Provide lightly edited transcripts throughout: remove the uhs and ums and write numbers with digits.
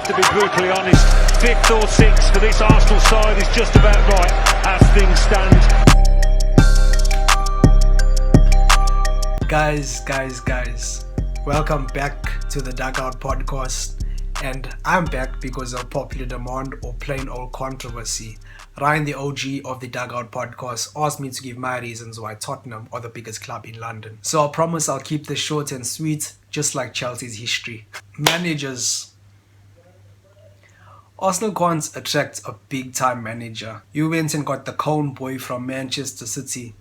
have to be brutally honest, 5th or 6th for this Arsenal side is just about right as things stand. Guys, welcome back to the Dugout Podcast, and I'm back because of popular demand or plain old controversy. Ryan, the OG of the Dugout Podcast, asked me to give my reasons why Tottenham are the biggest club in London. So I promise I'll keep this short and sweet, just like Chelsea's history. Managers. Arsenal can't attract a big-time manager. You went and got the cone boy from Manchester City.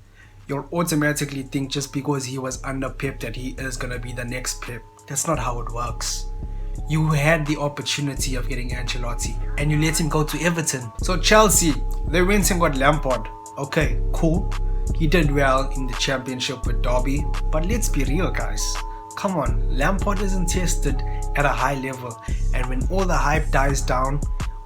You'll automatically think just because he was under Pep that he is going to be the next Pep. That's not how it works. You had the opportunity of getting Ancelotti and you let him go to Everton. So Chelsea, they went and got Lampard. Okay, cool. He did well in the championship with Derby. But let's be real, guys. Come on, Lampard isn't tested at a high level. And when all the hype dies down,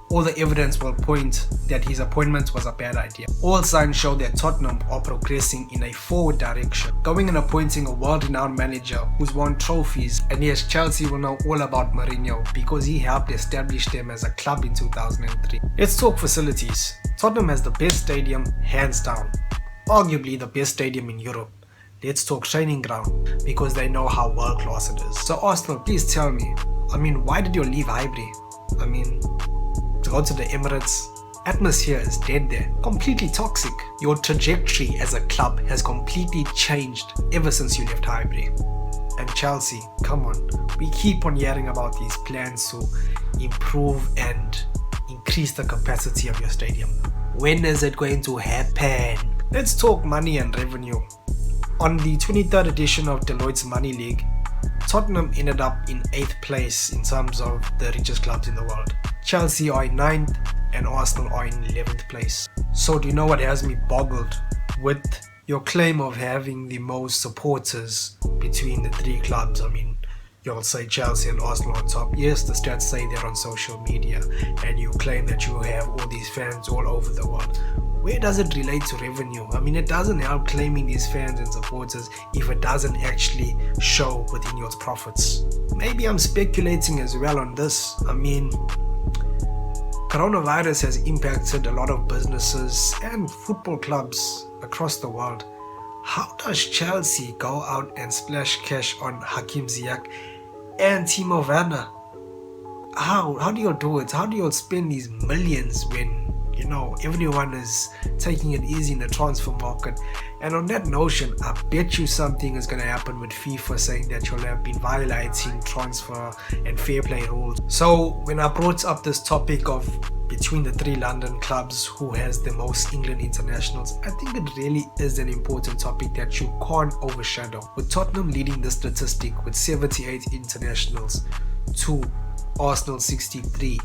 all the evidence will point that his appointment was a bad idea. All signs show that Tottenham are progressing in a forward direction, going and appointing a world-renowned manager who's won trophies. And yes, Chelsea will know all about Mourinho because he helped establish them as a club in 2003. Let's talk facilities. Tottenham has the best stadium, hands down. Arguably the best stadium in Europe. Let's talk training ground because they know how world-class it is. So Arsenal, please tell me, why did you leave Highbury? To go to the Emirates, atmosphere is dead there, completely toxic. Your trajectory as a club has completely changed ever since you left Highbury. And Chelsea, come on, we keep on hearing about these plans to improve and increase the capacity of your stadium. When is it going to happen? Let's talk money and revenue. On the 23rd edition of Deloitte's Money League, Tottenham ended up in 8th place in terms of the richest clubs in the world. Chelsea are in 9th and Arsenal are in 11th place. So do you know what has me boggled? With your claim of having the most supporters between the three clubs, you'll say Chelsea and Arsenal on top. Yes, the stats say they're on social media and you claim that you have all these fans all over the world. Where does it relate to revenue? It doesn't help claiming these fans and supporters if it doesn't actually show within your profits. Maybe I'm speculating as well on this. Coronavirus has impacted a lot of businesses and football clubs across the world. How does Chelsea go out and splash cash on Hakim Ziyech and Timo Werner? How do you do it? How do you spend these millions when everyone is taking it easy in the transfer market? And on that notion, I bet you something is going to happen with FIFA saying that you'll have been violating transfer and fair play rules. So when I brought up this topic of between the three London clubs who has the most England internationals, I think it really is an important topic that you can't overshadow. With Tottenham leading the statistic with 78 internationals to Arsenal 63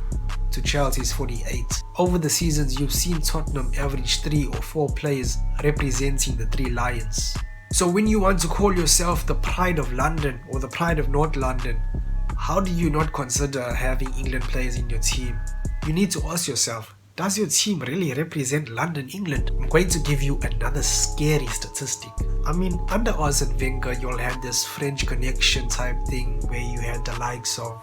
to Chelsea's 48. Over the seasons, you've seen Tottenham average 3 or 4 players representing the three Lions. So when you want to call yourself the pride of London or the pride of North London, how do you not consider having England players in your team? You need to ask yourself, does your team really represent London, England? I'm going to give you another scary statistic. Under Arsene Wenger, you'll have this French connection type thing where you had the likes of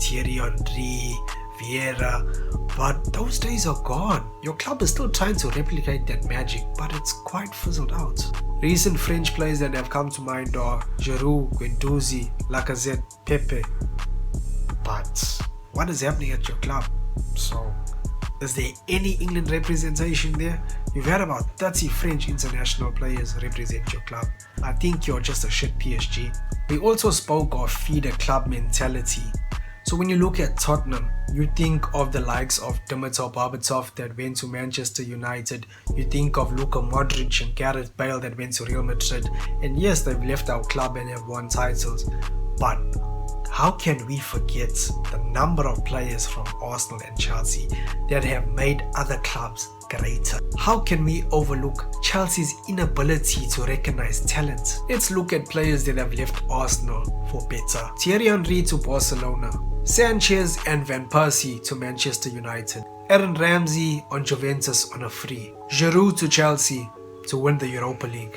Thierry Henry, Vieira, but those days are gone. Your club is still trying to replicate that magic, but it's quite fizzled out. Recent French players that have come to mind are Giroud, Guendouzi, Lacazette, Pepe. But what is happening at your club? So, is there any England representation there? You've had about 30 French international players represent your club. I think you're just a shit PSG. We also spoke of feeder club mentality. So when you look at Tottenham, you think of the likes of Dimitar Berbatov that went to Manchester United. You think of Luka Modric and Gareth Bale that went to Real Madrid. And yes, they've left our club and have won titles. But how can we forget the number of players from Arsenal and Chelsea that have made other clubs greater? How can we overlook Chelsea's inability to recognize talent? Let's look at players that have left Arsenal for better. Thierry Henry to Barcelona, Sanchez and Van Persie to Manchester United, Aaron Ramsey on Juventus on a free, Giroud to Chelsea to win the Europa League.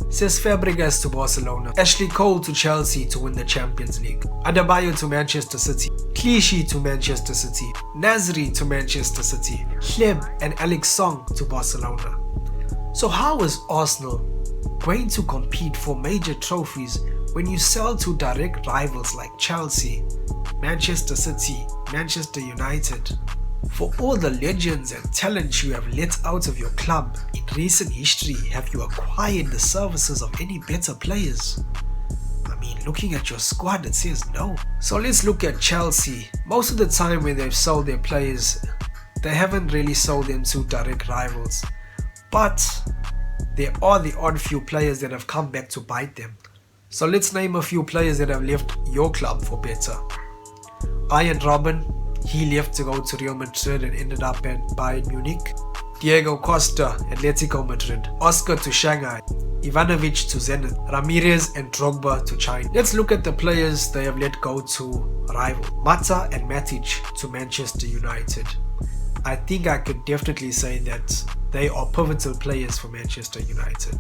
Says Fabregas to Barcelona, Ashley Cole to Chelsea to win the Champions League, Adebayo to Manchester City, Clichy to Manchester City, Nasri to Manchester City, Hleb and Alex Song to Barcelona. So how is Arsenal going to compete for major trophies when you sell to direct rivals like Chelsea, Manchester City, Manchester United? For all the legends and talent you have let out of your club in recent history, have you acquired the services of any better players? I mean, looking at your squad, it says no. So let's look at Chelsea. Most of the time when they've sold their players, they haven't really sold them to direct rivals. But there are the odd few players that have come back to bite them. So let's name a few players that have left your club for better. Arjen Robben, he left to go to Real Madrid and ended up at Bayern Munich. Diego Costa, Atletico Madrid. Oscar to Shanghai. Ivanovic to Zenit. Ramirez and Drogba to China. Let's look at the players they have let go to rival. Mata and Matic to Manchester United. I think I could definitely say that they are pivotal players for Manchester United.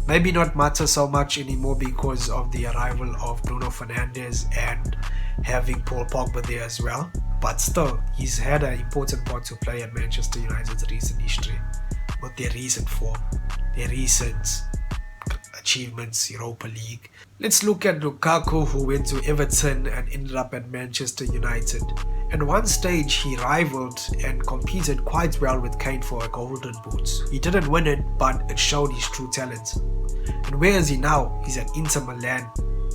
Maybe not Mata so much anymore because of the arrival of Bruno Fernandes and having Paul Pogba there as well. But still, he's had an important part to play at Manchester United's recent history with their recent form, their recent achievements, Europa League. Let's look at Lukaku, who went to Everton and ended up at Manchester United. At one stage, he rivaled and competed quite well with Kane for a Golden Boot. He didn't win it, but it showed his true talent. And where is he now? He's at Inter Milan,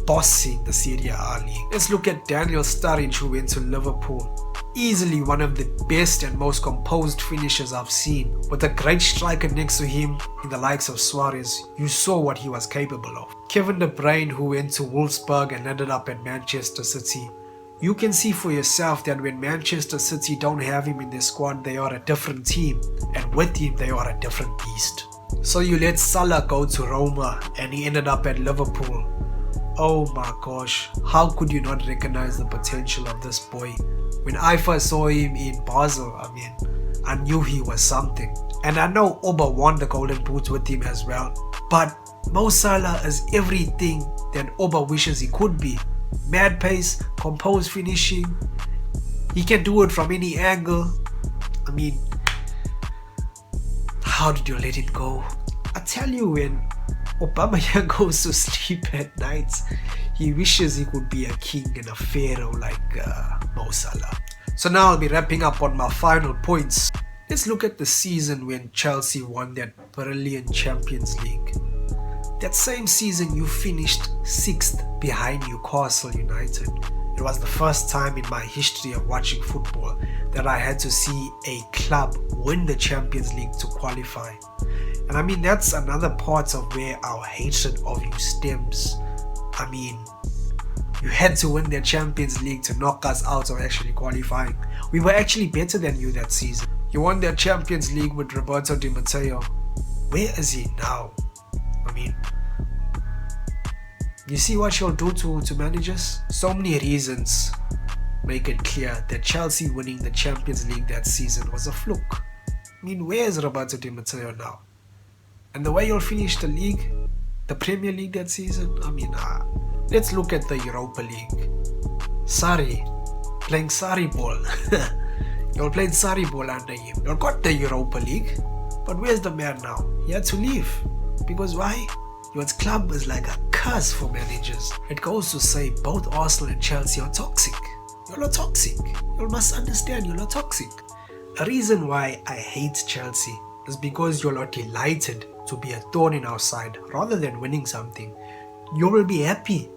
bossing the Serie A league. Let's look at Daniel Sturridge, who went to Liverpool. Easily one of the best and most composed finishers I've seen. With a great striker next to him in the likes of Suarez, you saw what he was capable of. Kevin De Bruyne, who went to Wolfsburg and ended up at Manchester City. You can see for yourself that when Manchester City don't have him in their squad, they are a different team, and with him they are a different beast. So you let Salah go to Roma and he ended up at Liverpool. Oh my gosh, how could you not recognize the potential of this boy? When I first saw him in Basel, I knew he was something. And I know Oba won the Golden Boot with him as well. But Mo Salah is everything that Oba wishes he could be. Mad pace, composed finishing. He can do it from any angle. How did you let it go? I tell you, when Aubameyang goes to sleep at night, he wishes he could be a king and a pharaoh like Mo Salah. So now I'll be wrapping up on my final points. Let's look at the season when Chelsea won that brilliant Champions League. That same season you finished 6th behind Newcastle United. It was the first time in my history of watching football that I had to see a club win the Champions League to qualify. And that's another part of where our hatred of you stems. You had to win the Champions League to knock us out of actually qualifying. We were actually better than you that season. You won the Champions League with Roberto Di Matteo. Where is he now? You see what you'll do to managers? So many reasons make it clear that Chelsea winning the Champions League that season was a fluke. Where is Roberto Di Matteo now? And the way you'll finish the league, the Premier League that season, let's look at the Europa League. Sarri, playing Sarri ball. You'll played Sarri ball under him. You got the Europa League, but where's the man now? He had to leave. Because why? Your club is like a curse for managers. It goes to say both Arsenal and Chelsea are toxic. You're not toxic. You must understand you're not toxic. The reason why I hate Chelsea is because you're not delighted to be a thorn in our side rather than winning something. You will be happy.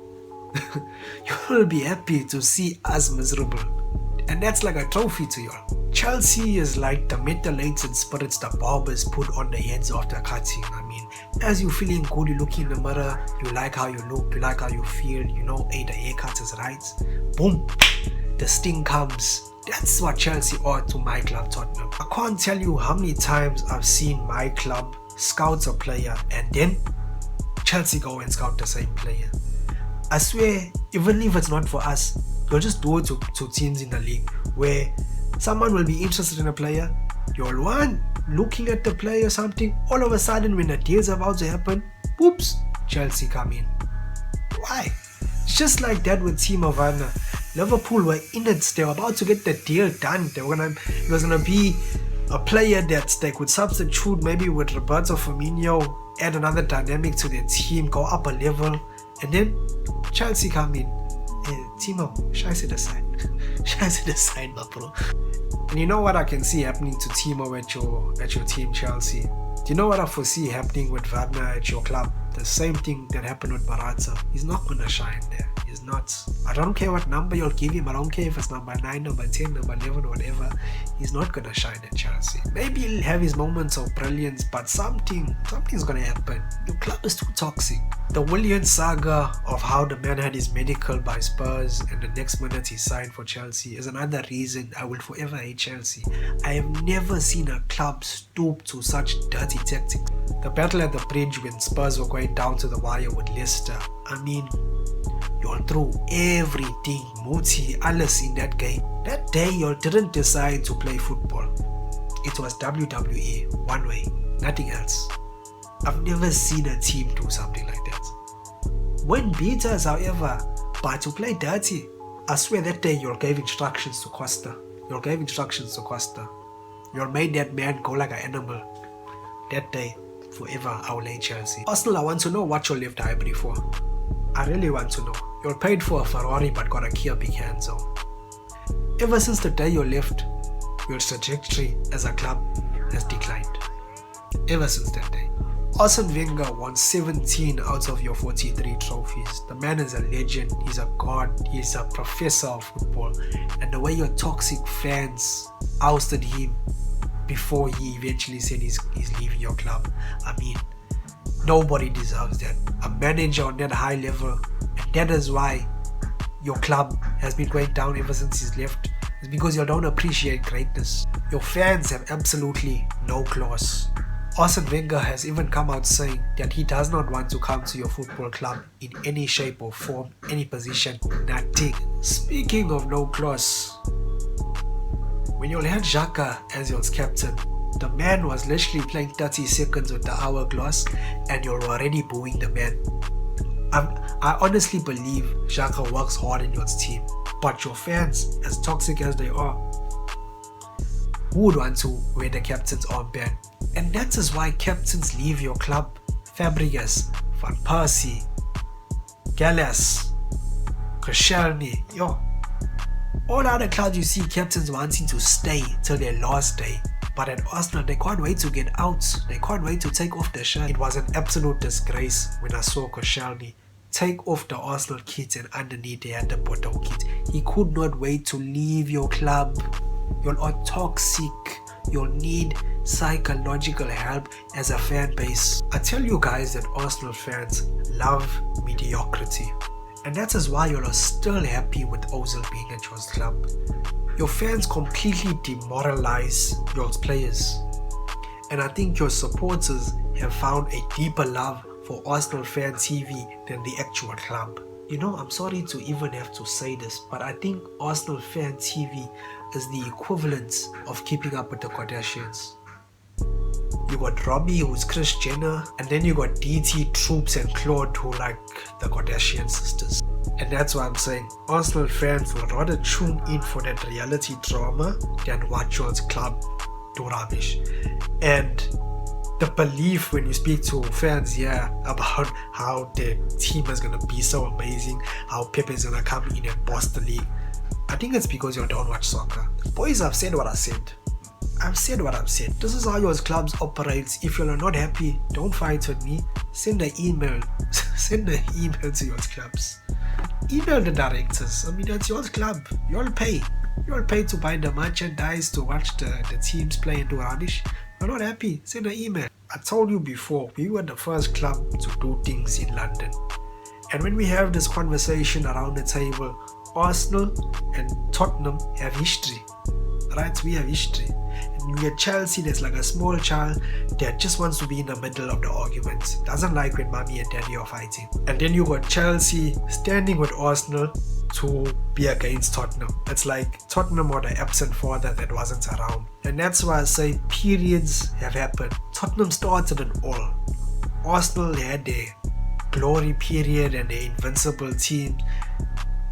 You will be happy to see us miserable. And that's like a trophy to you. Chelsea is like the methylated spirits the barbers put on the heads after cutting. As you're feeling good, you look in the mirror, you like how you look, you like how you feel, hey, the haircut is right. Boom, the sting comes. That's what Chelsea are to my club, Tottenham. I can't tell you how many times I've seen my club scout a player and then Chelsea go and scout the same player. I swear, even if it's not for us, You'll just do it to teams in the league where someone will be interested in a player. You'll want looking at the player or something. All of a sudden, when the deal's about to happen, oops, Chelsea come in. Why? It's just like that with Timo Werner. Liverpool were in it. They were about to get the deal done. It was gonna be a player that they could substitute maybe with Roberto Firmino, add another dynamic to their team, go up a level, and then Chelsea come in. Hey, Timo, scheiße the sign. Scheiße the sign, my bro. And you know what I can see happening to Timo at your team, Chelsea? Do you know what I foresee happening with Werner at your club? The same thing that happened with Morata. He's not gonna shine there. He's not. I don't care what number you'll give him. I don't care if it's number 9, number 10, number 11, whatever. He's not gonna shine at Chelsea. Maybe he'll have his moments of brilliance, but something's gonna happen. Your club is too toxic. The Willian saga of how the man had his medical by Spurs and the next minute he signed for Chelsea is another reason I will forever hate Chelsea. I have never seen a club stoop to such dirty tactics. The battle at the bridge when Spurs were going down to the wire with Leicester. I mean, y'all threw everything, Muti, alles in that game. That day y'all didn't decide to play football. It was WWE, one way, nothing else. I've never seen a team do something like that. When beaters, however, but to play dirty, I swear that day y'all gave instructions to Costa. Y'all made that man go like an animal. That day, forever, I will hate Chelsea. Arsenal, I want to know what you left Highbury for. I really want to know. You're paid for a Ferrari but got a Kia big hands on. Ever since the day you left, your trajectory as a club has declined. Ever since that day. Arsene Wenger won 17 out of your 43 trophies. The man is a legend, he's a god, he's a professor of football. And the way your toxic fans ousted him before he eventually said he's leaving your club. I mean, nobody deserves that. A manager on that high level, and that is why your club has been going down ever since he's left. It's because you don't appreciate greatness. Your fans have absolutely no class. Arsene Wenger has even come out saying that he does not want to come to your football club in any shape or form, any position, nothing. Speaking of no class, when you had Xhaka as your captain, the man was literally playing 30 seconds with the hourglass and you're already booing the man. I honestly believe Xhaka works hard in your team, but your fans, as toxic as they are, who would want to wear the captain's armband? And that is why captains leave your club. Fabregas, Van Persie, Gallas, Koscielny, all other clubs you see captains wanting to stay till their last day. But at Arsenal, they can't wait to get out. They can't wait to take off the shirt. It was an absolute disgrace when I saw Koscielny take off the Arsenal kit and underneath they had the Porto kit. He could not wait to leave your club. You are toxic. You'll need psychological help as a fan base. I tell you guys that Arsenal fans love mediocrity. And that is why you are still happy with Ozil being at your club. Your fans completely demoralize your players. And I think your supporters have found a deeper love for Arsenal Fan TV than the actual club. You know, I'm sorry to even have to say this, but I think Arsenal Fan TV is the equivalent of keeping up with the Kardashians. You got Robbie, who's Kris Jenner, and then you got DT, Troops, and Claude, who like the Kardashian sisters. And that's why I'm saying Arsenal fans will rather tune in for that reality drama than watch your club do rubbish. And the belief when you speak to fans here about how the team is going to be so amazing, how Pepe is going to come in and boss the league, I think it's because you don't watch soccer. Boys, I've said what I said. This is how your clubs operate. If you're not happy, don't fight with me. Send an email. Send an email to your clubs. Email the directors. I mean, that's your club. You all pay. You all pay to buy the merchandise, to watch the teams play and do rubbish. You're not happy, send an email. I told you before, we were the first club to do things in London. And when we have this conversation around the table, Arsenal and Tottenham have history. Right? We have history. You get Chelsea, there's like a small child that just wants to be in the middle of the argument. Doesn't like when mommy and daddy are fighting. And then you got Chelsea standing with Arsenal to be against Tottenham. It's like Tottenham or the absent father that wasn't around. And that's why I say periods have happened. Tottenham started it all. Arsenal had their glory period and their invincible team.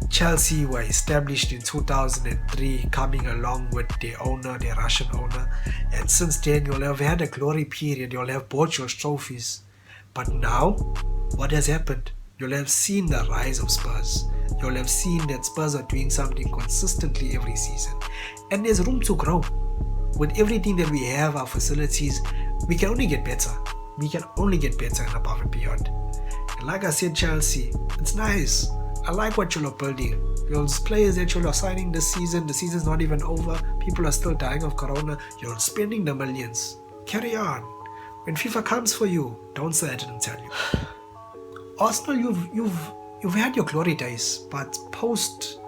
Chelsea were established in 2003, coming along with their owner, their Russian owner. And since then, you'll have had a glory period. You'll have bought your trophies. But now, what has happened? You'll have seen the rise of Spurs. You'll have seen that Spurs are doing something consistently every season. And there's room to grow. With everything that we have, our facilities, we can only get better. We can only get better and above and beyond. And like I said, Chelsea, it's nice. I like what you are building. Those players that you are signing this season, the season's not even over. People are still dying of corona. You're spending the millions. Carry on. When FIFA comes for you, don't say I didn't tell you. Arsenal, you've had your glory days, but post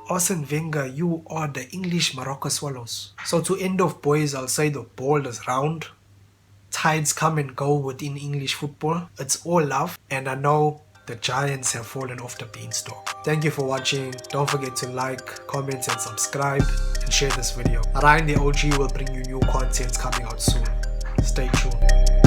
Arsene Wenger, you are the English Morocco Swallows. So to end off, boys, I'll say the ball is round. Tides come and go within English football. It's all love, and I know the Giants have fallen off the beanstalk. Thank you for watching. Don't forget to like, comment and subscribe and share this video. Ryan the OG will bring you new content coming out soon. Stay tuned.